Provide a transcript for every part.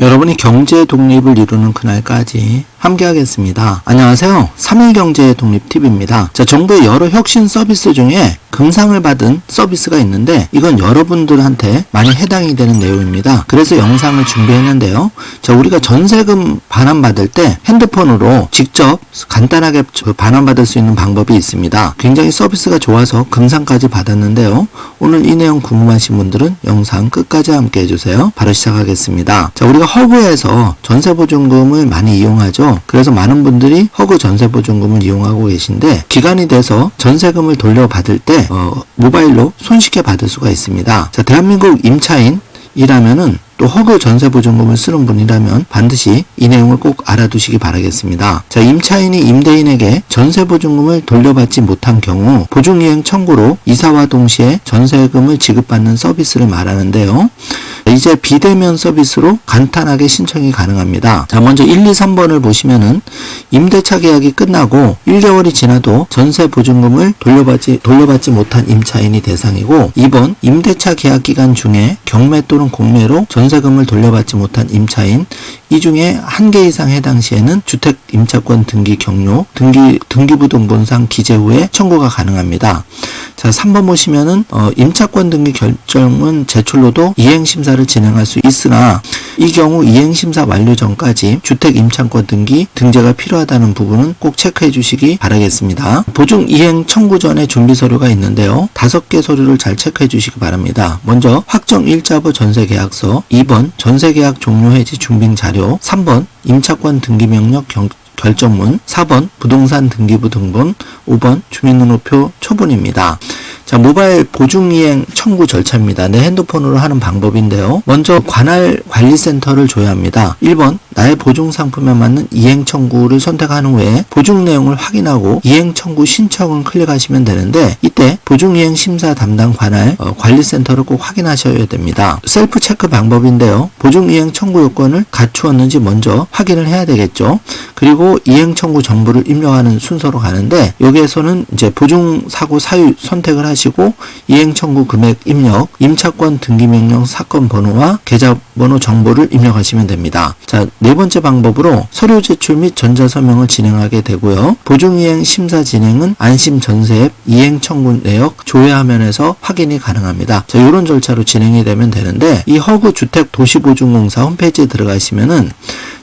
여러분이 경제 독립을 이루는 그날까지 함께 하겠습니다. 안녕하세요. 3일 경제 독립 팁입니다. 자, 정부의 여러 혁신 서비스 중에 금상을 받은 서비스가 있는데 이건 여러분들한테 많이 해당이 되는 내용입니다. 그래서 영상을 준비했는데요. 자, 우리가 전세금 반환받을 때 핸드폰으로 직접 간단하게 반환받을 수 있는 방법이 있습니다. 굉장히 서비스가 좋아서 금상까지 받았는데요. 오늘 이 내용 궁금하신 분들은 영상 끝까지 함께 해주세요. 바로 시작하겠습니다. 자, 우리가 허그에서 전세보증금을 많이 이용하죠. 그래서 많은 분들이 허그 전세보증금을 이용하고 계신데 기간이 돼서 전세금을 돌려받을 때 모바일로 손쉽게 받을 수가 있습니다. 자, 대한민국 임차인이라면은 또 허그 전세보증금을 쓰는 분이라면 반드시 이 내용을 꼭 알아두시기 바라겠습니다. 자, 임차인이 임대인에게 전세보증금을 돌려받지 못한 경우 보증이행 청구로 이사와 동시에 전세금을 지급받는 서비스를 말하는데요. 이제 비대면 서비스로 간단하게 신청이 가능합니다. 자, 먼저 1, 2, 3번을 보시면은 임대차 계약이 끝나고 1개월이 지나도 전세보증금을 돌려받지 못한 임차인이 대상이고 2번 임대차 계약 기간 중에 경매 또는 공매로 전세금을 돌려받지 못한 임차인 이 중에 한 개 이상 해당 시에는 주택 임차권 등기 경료, 등기부등본상 기재 후에 청구가 가능합니다. 자, 3번 보시면은 임차권 등기 결정은 제출로도 이행심사를 진행할 수 있으나 이 경우 이행심사 완료 전까지 주택 임차권 등재가 필요하다는 부분은 꼭 체크해 주시기 바라겠습니다. 보증 이행 청구 전에 준비 서류가 있는데요. 5개 서류를 잘 체크해 주시기 바랍니다. 먼저 확정 일자부 전세계약서, 2번 전세계약 종료 해지 준비 자료, 3번 임차권 등기명령 결정문, 4번 부동산 등기부 등본, 5번 주민등록표 초본입니다. 자, 모바일 보증이행 청구 절차입니다. 내 핸드폰으로 하는 방법인데요. 먼저 관할 관리센터를 줘야 합니다. 1번 나의 보증 상품에 맞는 이행 청구를 선택한 후에 보증 내용을 확인하고 이행 청구 신청을 클릭하시면 되는데 이때 보증 이행 심사 담당 관할 관리센터를 꼭 확인하셔야 됩니다. 셀프 체크 방법인데요. 보증 이행 청구 요건을 갖추었는지 먼저 확인을 해야 되겠죠. 그리고 이행 청구 정보를 입력하는 순서로 가는데 여기에서는 이제 보증 사고 사유 선택을 하시고 이행 청구 금액 입력, 임차권 등기 명령 사건 번호와 계좌번호 정보를 입력하시면 됩니다. 자, 네 번째 방법으로 서류 제출 및 전자서명을 진행하게 되고요. 보증이행 심사 진행은 안심전세앱 이행 청구 내역 조회 화면에서 확인이 가능합니다. 자, 이런 절차로 진행이 되면 되는데 이 허그 주택 도시보증공사 홈페이지에 들어가시면은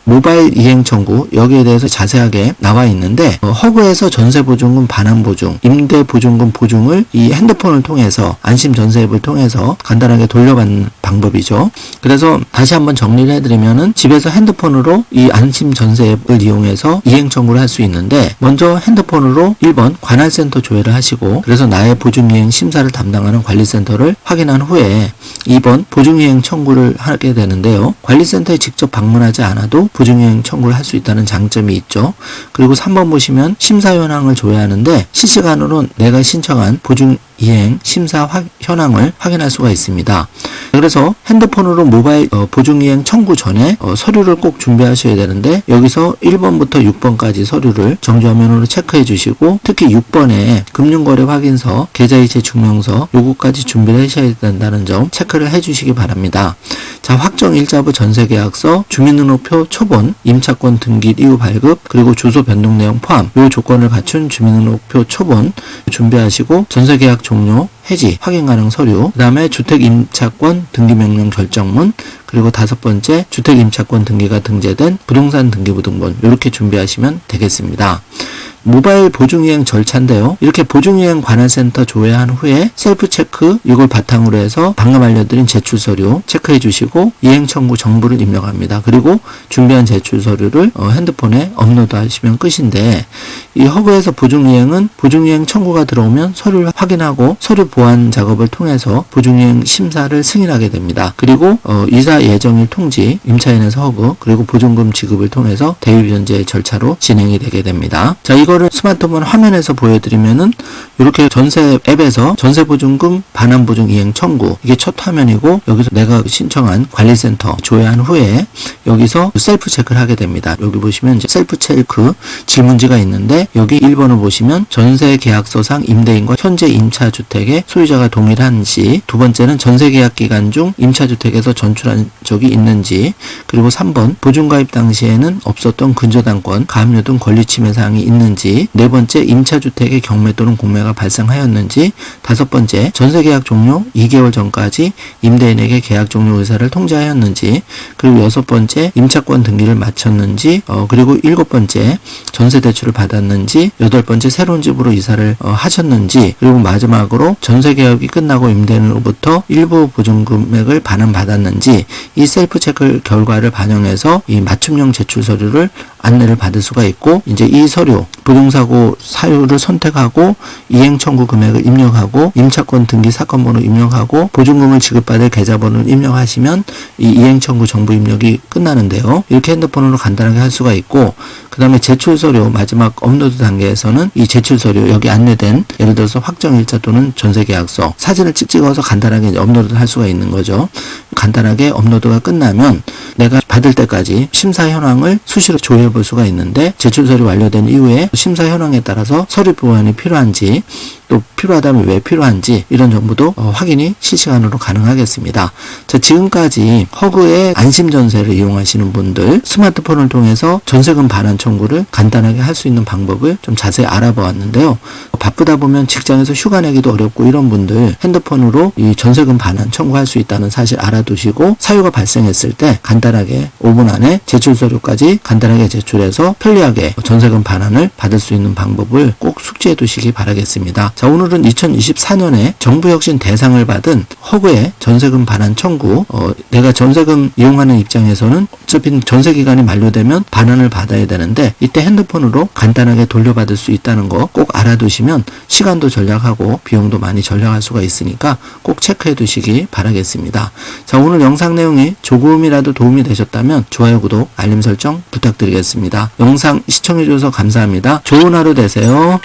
모바일 이행 청구 여기에 대해서 자세하게 나와 있는데 허그에서 전세보증금 반환보증, 임대보증금 보증을 이 핸드폰을 통해서 안심전세앱을 통해서 간단하게 돌려받는 방법이죠. 그래서 다시 한번 정리를 해드리면은 집에서 핸드폰으로 이 안심전세앱을 이용해서 이행 청구를 할 수 있는데 먼저 핸드폰으로 1번 관할센터 조회를 하시고 그래서 나의 보증이행 심사를 담당하는 관리센터를 확인한 후에 2번 보증이행 청구를 하게 되는데요. 관리센터에 직접 방문하지 않아도 보증이행 청구를 할 수 있다는 장점이 있죠. 그리고 3번 보시면 심사 현황을 조회하는데 실시간으로 내가 신청한 보증이행 심사 현황을 확인할 수가 있습니다. 그래서 핸드폰으로 모바일 보증이행 청구 전에 서류를 꼭 준비하셔야 되는데 여기서 1번부터 6번까지 서류를 정지화면으로 체크해 주시고 특히 6번에 금융거래 확인서, 계좌이체 증명서 요거까지 준비를 하셔야 된다는 점 체크를 해 주시기 바랍니다. 자, 확정 일자부 전세계약서, 주민등록표 초본, 임차권 등기 이후 발급, 그리고 주소 변동 내용 포함 요 조건을 갖춘 주민등록표 초본 준비하시고 전세계약 종료, 해지, 확인 가능 서류, 그 다음에 주택 임차권 등기 명령 결정문, 그리고 5번째 주택 임차권 등기가 등재된 부동산 등기부 등본 이렇게 준비하시면 되겠습니다. 모바일 보증이행 절차인데요. 이렇게 보증이행 관할센터 조회한 후에 셀프 체크 이걸 바탕으로 해서 방금 알려드린 제출 서류 체크해 주시고 이행 청구 정보를 입력합니다. 그리고 준비한 제출 서류를 핸드폰에 업로드 하시면 끝인데 이 허브에서 보증이행은 보증이행 청구가 들어오면 서류를 확인하고 서류 보완 작업을 통해서 보증이행 심사를 승인하게 됩니다. 그리고 이사 예정일 통지, 임차인에서 허브, 그리고 보증금 지급을 통해서 대위변제 절차로 진행이 되게 됩니다. 자, 이거를 스마트폰 화면에서 보여드리면은 이렇게 전세 앱에서 전세보증금 반환보증 이행 청구 이게 첫 화면이고 여기서 내가 신청한 관리센터 조회한 후에 여기서 셀프 체크를 하게 됩니다. 여기 보시면 이제 셀프 체크 질문지가 있는데 여기 1번을 보시면 전세 계약서상 임대인과 현재 임차 주택의 소유자가 동일한지, 두 번째는 전세 계약 기간 중 임차 주택에서 전출한 적이 있는지, 그리고 3번 보증가입 당시에는 없었던 근저당권, 가압류 등 권리 침해 사항이 있는지, 네 번째 임차 주택의 경매 또는 공매가 발생하였는지, 다섯 번째 전세 계약 종료 2개월 전까지 임대인에게 계약 종료 의사를 통지하였는지, 그리고 여섯 번째 임차권 등기를 마쳤는지, 그리고 일곱 번째 전세 대출을 받았는지, 여덟 번째 새로운 집으로 이사를 하셨는지, 그리고 마지막으로 전세 계약이 끝나고 임대인으로부터 일부 보증 금액을 반환받았는지, 이 셀프 체크 결과를 반영해서 이 맞춤형 제출 서류를 안내를 받을 수가 있고, 이제 이 서류 부동사고 사유를 선택하고 이행 청구 금액을 입력하고 임차권 등기 사건 번호 입력하고 보증금을 지급받을 계좌번호를 입력하시면 이 이행 청구 정보 입력이 끝나는데요. 이렇게 핸드폰으로 간단하게 할 수가 있고, 그 다음에 제출 서류 마지막 업로드 단계에서는 이 제출 서류 여기 안내된 예를 들어서 확정일자 또는 전세계약서 사진을 찍어서 간단하게 이제 업로드를 할 수가 있는 거죠. 간단하게 업로드가 끝나면 내가 받을 때까지 심사 현황을 수시로 조회해 볼 수가 있는데, 제출 서류 완료된 이후에 심사 현황에 따라서 서류 보완이 필요한지, 또 필요하다면 왜 필요한지 이런 정보도 확인이 실시간으로 가능하겠습니다. 자, 지금까지 허그의 안심전세를 이용하시는 분들 스마트폰을 통해서 전세금 반환 청구를 간단하게 할 수 있는 방법을 좀 자세히 알아보았는데요. 바쁘다 보면 직장에서 휴가 내기도 어렵고 이런 분들 핸드폰으로 이 전세금 반환 청구할 수 있다는 사실 알아두시고, 사유가 발생했을 때 간단하게 5분 안에 제출 서류까지 간단하게 제출해서 편리하게 전세금 반환을 받을 수 있는 방법을 꼭 숙지해 두시기 바라겠습니다. 자, 오늘은 2024년에 정부혁신 대상을 받은 허그의 전세금 반환 청구, 내가 전세금 이용하는 입장에서는 어차피 전세기간이 만료되면 반환을 받아야 되는데 이때 핸드폰으로 간단하게 돌려받을 수 있다는 거 꼭 알아두시면 시간도 절약하고 비용도 많이 절약할 수가 있으니까 꼭 체크해 두시기 바라겠습니다. 자, 오늘 영상 내용이 조금이라도 도움이 되셨다면 좋아요, 구독, 알림 설정 부탁드리겠습니다. 영상 시청해 주셔서 감사합니다. 좋은 하루 되세요.